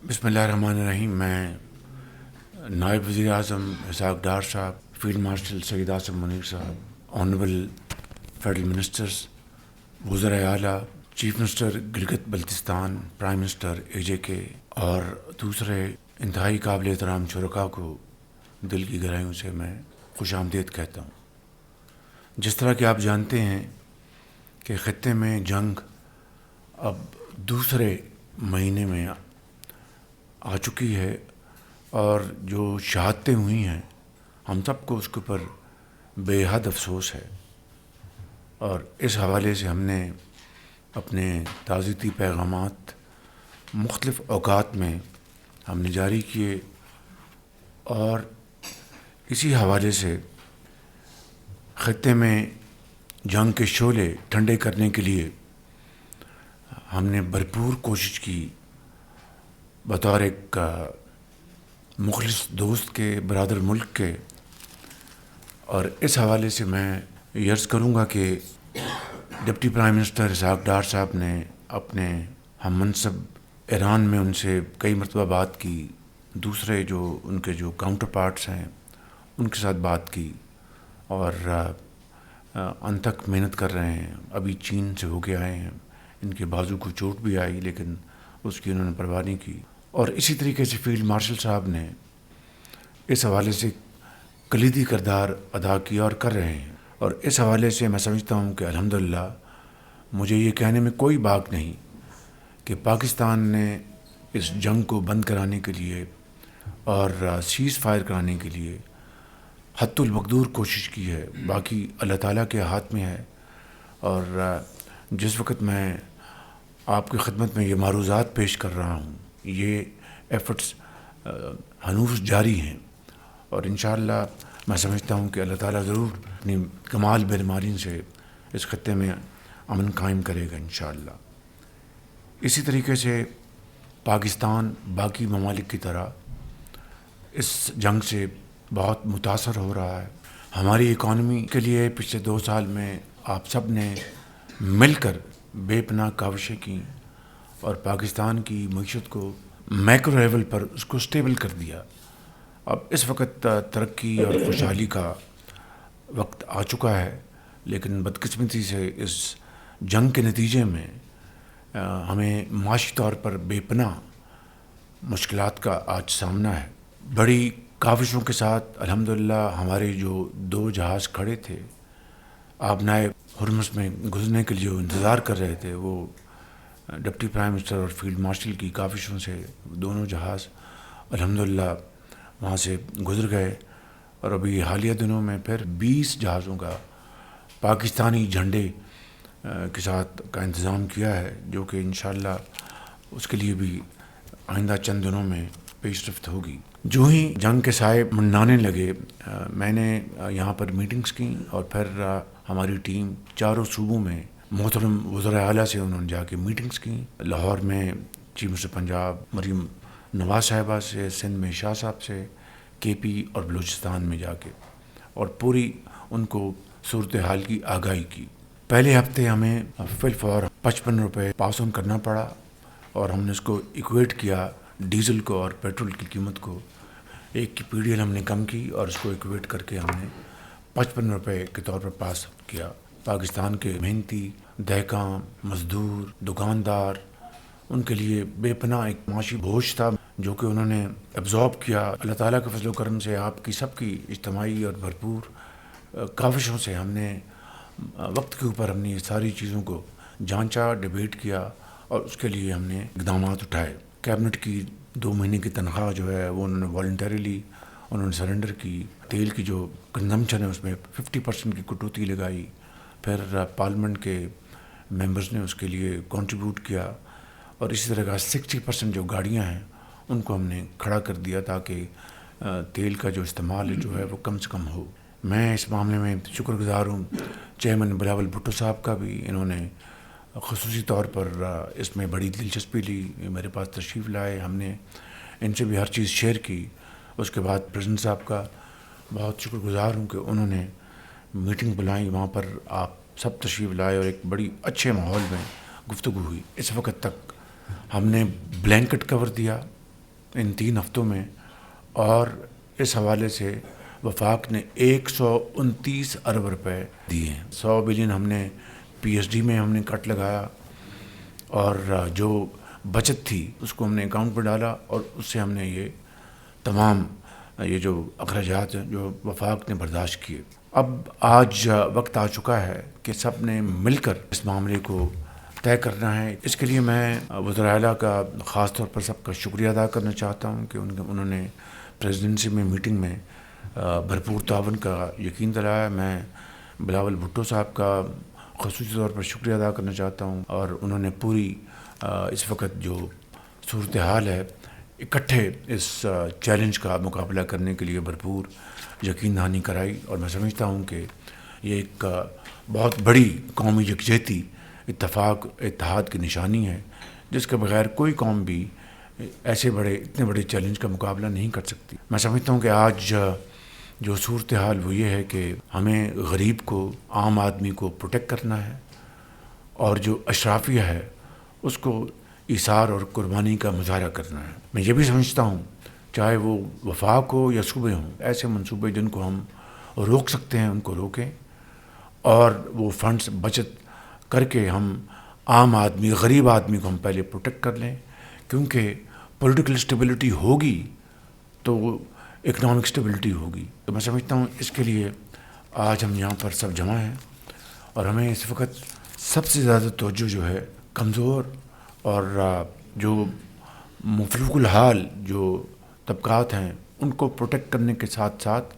बिस्मिल्लाहिर्रहमानिर्रहीम। मैं नायब वज़ीर आज़म इसहाक़ डार साहब, फील्ड मार्शल सैयद आसिम मुनीर साहब, ऑनरेबल फेडरल मिनिस्टर्स, वज़राए आला, chief minister Gilgit Baltistan, prime minister AJK और दूसरे इंतहाई काबिल एहतराम शुरका को दिल की गहराइयों से मैं खुशामदीद कहता हूँ। जिस तरह कि आप जानते हैं कि ख़ित्ते में जंग अब दूसरे महीने में आ चुकी है और जो शहादतें हुई हैं हम सबको उसके ऊपर बेहद अफसोस है। और इस हवाले से हमने अपने ताज़ीती पैगामात मुख्तलिफ़ औक़ात में हमने जारी किए और इसी हवाले से ख़ित्ते में जंग के शोले ठंडे करने के लिए हमने भरपूर कोशिश की बतौर एक मुखलिस दोस्त के, बरादर मुल्क के। और इस हवाले से मैं ये अर्ज़ करूँगा कि डिप्टी प्राइम मिनिस्टर इसहाक़ डार साहब ने अपने हम मनसब ईरान में उनसे कई मरतबा बात की, दूसरे जो उनके जो काउंटर पार्ट्स हैं उनके साथ बात की और अनथक मेहनत कर रहे हैं। अभी चीन से होके आए हैं, इनके बाजू को चोट भी आई लेकिन उसकी उन्होंने परवाह नहीं की। और इसी तरीके से फील्ड मार्शल साहब ने इस हवाले से कलीदी किरदार अदा किया और कर रहे हैं। और इस हवाले से मैं समझता हूँ कि अल्हम्दुलिल्लाह मुझे ये कहने में कोई बात नहीं कि पाकिस्तान ने इस जंग को बंद कराने के लिए और सीज़ फायर कराने के लिए हद्दुल मक़दूर कोशिश की है। बाकी अल्लाह ताला के हाथ में है। और जिस वक़्त मैं आपकी खिदमत में ये मारूज़ात पेश कर रहा हूँ, ये एफ़र्ट्स हनूस जारी हैं और इंशाअल्लाह मैं समझता हूँ कि अल्लाह ताला ज़रूर अपनी कमाल बेरमारी से इस ख़ित्ते में अमन कायम करेगा इंशाअल्लाह। इसी तरीके से पाकिस्तान बाकी ममालिक की तरह इस जंग से बहुत मुतासर हो रहा है। हमारी इकॉनमी के लिए पिछले 2 साल में आप सब ने मिलकर बेपनाह काविशें की और पाकिस्तान की मईशत को मैक्रो लेवल पर उसको स्टेबल कर दिया। अब इस वक्त तरक्की और खुशहाली का वक्त आ चुका है, लेकिन बदकिस्मती से इस जंग के नतीजे में हमें माशी तौर पर बेपनाह मुश्किलात का आज सामना है। बड़ी काविशों के साथ अल्हम्दुलिल्लाह हमारे जो 2 जहाज़ खड़े थे आबनाए हुर्मुज़ में गुजरने के लिए इंतज़ार कर रहे थे, वो डिप्टी प्राइम मिनिस्टर और फील्ड मार्शल की काविशों से दोनों जहाज़ अल्हम्दुलिल्लाह वहाँ से गुज़र गए। और अभी हालिया दिनों में फिर 20 जहाज़ों का पाकिस्तानी झंडे के साथ का इंतज़ाम किया है, जो कि इंशाअल्लाह उसके लिए भी आइंदा चंद दिनों में पेशरफ्त होगी। जो ही जंग के साए मंडाने लगे मैंने यहाँ पर मीटिंग्स की और फिर हमारी टीम चारों सूबों में मोहतरम वज़राए आला से उन्होंने जाके मीटिंग्स की। लाहौर में चीफ मिनिस्टर पंजाब मरीम नवाज़ साहिबा से, सिंध में शाह साहब से, KP और बलूचिस्तान में जाके और पूरी उनको सूरत हाल की आगाही की। पहले हफ्ते हमें फिलफौर 55 रुपये पास ऑन करना पड़ा और हमने उसको इक्वेट किया डीज़ल को और पेट्रोल की कीमत को। एक की PDL हमने कम की और उसको इक्वेट करके हमने 55 रुपये के तौर पर पास किया। पाकिस्तान के मेहनती दहकान, मज़दूर, दुकानदार, उनके लिए बेपनाह एक माशी बोझ था जो कि उन्होंने एब्ज़ॉर्ब किया। अल्लाह ताला के फज़ल व करम से आपकी सबकी इज्तिमाई और भरपूर काविशों से हमने वक्त के ऊपर हमने ये सारी चीज़ों को जांचा, डिबेट किया और उसके लिए हमने इक़दामात उठाए। कैबिनेट की 2 महीने की तनख्वाह जो है वो उन्होंने वॉलंटरीली उन्होंने सरेंडर की। तेल की जो कंजम्पशन है उसमें 50% की कटौती लगाई। फिर पार्लियामेंट के मेंबर्स ने उसके लिए कंट्रीब्यूट किया और इसी तरह का 60% जो गाड़ियां हैं उनको हमने खड़ा कर दिया ताकि तेल का जो इस्तेमाल जो है वो कम से कम हो। मैं इस मामले में शुक्रगुज़ार हूँ चेयरमैन बिलावल भुट्टो साहब का भी। इन्होंने ख़ुसूसी तौर पर इसमें बड़ी दिलचस्पी ली, मेरे पास तशरीफ़ लाए, हमने इनसे भी हर चीज़ शेयर की। उसके बाद प्रेसिडेंट साहब का बहुत शुक्रगुज़ार हूँ कि उन्होंने मीटिंग बुलाई, वहाँ पर आप सब तशरीफ़ लाए और एक बड़ी अच्छे माहौल में गुफ्तगू हुई। इस वक्त तक हमने ब्लैंकेट कवर दिया, ان 3 ہفتوں میں، اور اس حوالے سے وفاق نے 129 ارب روپے دیے ہیں. 100 بلین ہم نے پی ایس ڈی میں ہم نے کٹ لگایا، اور جو بچت تھی اس کو ہم نے اکاؤنٹ پہ ڈالا، اور اس سے ہم نے یہ تمام یہ جو اخراجات ہیں جو وفاق نے برداشت کیے. اب آج وقت آ چکا ہے کہ سب نے مل کر اس معاملے کو طے کرنا ہے. اس کے لیے میں وزراء اعلیٰ کا خاص طور پر سب کا شکریہ ادا کرنا چاہتا ہوں کہ انہوں نے پریزیڈنسی میں میٹنگ میں بھرپور تعاون کا یقین دلایا. میں بلاول بھٹو صاحب کا خصوصی طور پر شکریہ ادا کرنا چاہتا ہوں، اور انہوں نے پوری اس وقت جو صورتحال ہے اکٹھے اس چیلنج کا مقابلہ کرنے کے لیے بھرپور یقین دہانی کرائی. اور میں سمجھتا ہوں کہ یہ ایک بہت بڑی قومی یکجہتی، اتفاق، اتحاد کی نشانی ہے، جس کے بغیر کوئی قوم بھی اتنے بڑے چیلنج کا مقابلہ نہیں کر سکتی. میں سمجھتا ہوں کہ آج جو صورتحال وہ یہ ہے کہ ہمیں غریب کو، عام آدمی کو پروٹیکٹ کرنا ہے، اور جو اشرافیہ ہے اس کو ایثار اور قربانی کا مظاہرہ کرنا ہے. میں یہ بھی سمجھتا ہوں چاہے وہ وفاق ہو یا صوبے ہوں، ایسے منصوبے جن کو ہم روک سکتے ہیں ان کو روکیں، اور وہ فنڈز بچت کر کے ہم عام آدمی، غریب آدمی کو ہم پہلے پروٹیکٹ کر لیں. کیونکہ پولیٹیکل اسٹیبلٹی ہوگی تو اکنامک اسٹیبلٹی ہوگی. تو میں سمجھتا ہوں اس کے لیے آج ہم یہاں پر سب جمع ہیں، اور ہمیں اس وقت سب سے زیادہ توجہ جو ہے کمزور اور جو مفلوق الحال جو طبقات ہیں ان کو پروٹیکٹ کرنے کے ساتھ ساتھ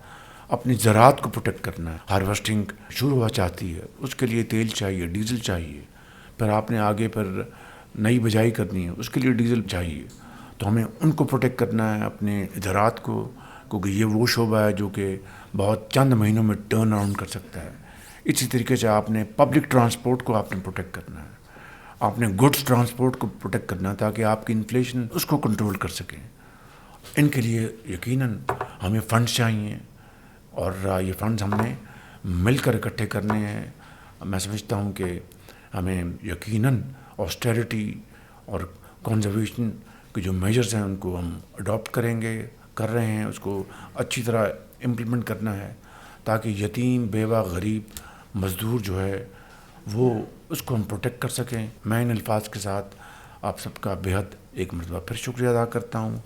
اپنی زراعت کو پروٹیکٹ کرنا ہے. ہارویسٹنگ شروع ہوا چاہتی ہے، اس کے لیے تیل چاہیے، ڈیزل چاہیے، پھر آپ نے آگے پر نئی بجائی کرنی ہے، اس کے لیے ڈیزل چاہیے. تو ہمیں ان کو پروٹیکٹ کرنا ہے، اپنے زراعت کو، کیونکہ یہ وہ شعبہ ہے جو کہ بہت چند مہینوں میں ٹرن اراؤنڈ کر سکتا ہے. اسی طریقے سے آپ نے پبلک ٹرانسپورٹ کو آپ نے پروٹیکٹ کرنا ہے، آپ نے گڈس ٹرانسپورٹ کو پروٹیکٹ کرنا ہے تاکہ آپ کی انفلیشن اس کو کنٹرول کر سکیں. ان کے لیے یقیناً ہمیں فنڈز چاہیے، اور یہ فنڈز ہم نے مل کر اکٹھے کرنے ہیں. میں سمجھتا ہوں کہ ہمیں یقیناً آسٹیرٹی اور کنزرویشن کے جو میجرز ہیں ان کو ہم اڈاپٹ کر رہے ہیں، اس کو اچھی طرح امپلیمنٹ کرنا ہے تاکہ یتیم، بیوہ، غریب، مزدور جو ہے وہ اس کو ہم پروٹیکٹ کر سکیں. میں ان الفاظ کے ساتھ آپ سب کا بے حد ایک مرتبہ پھر شکریہ ادا کرتا ہوں.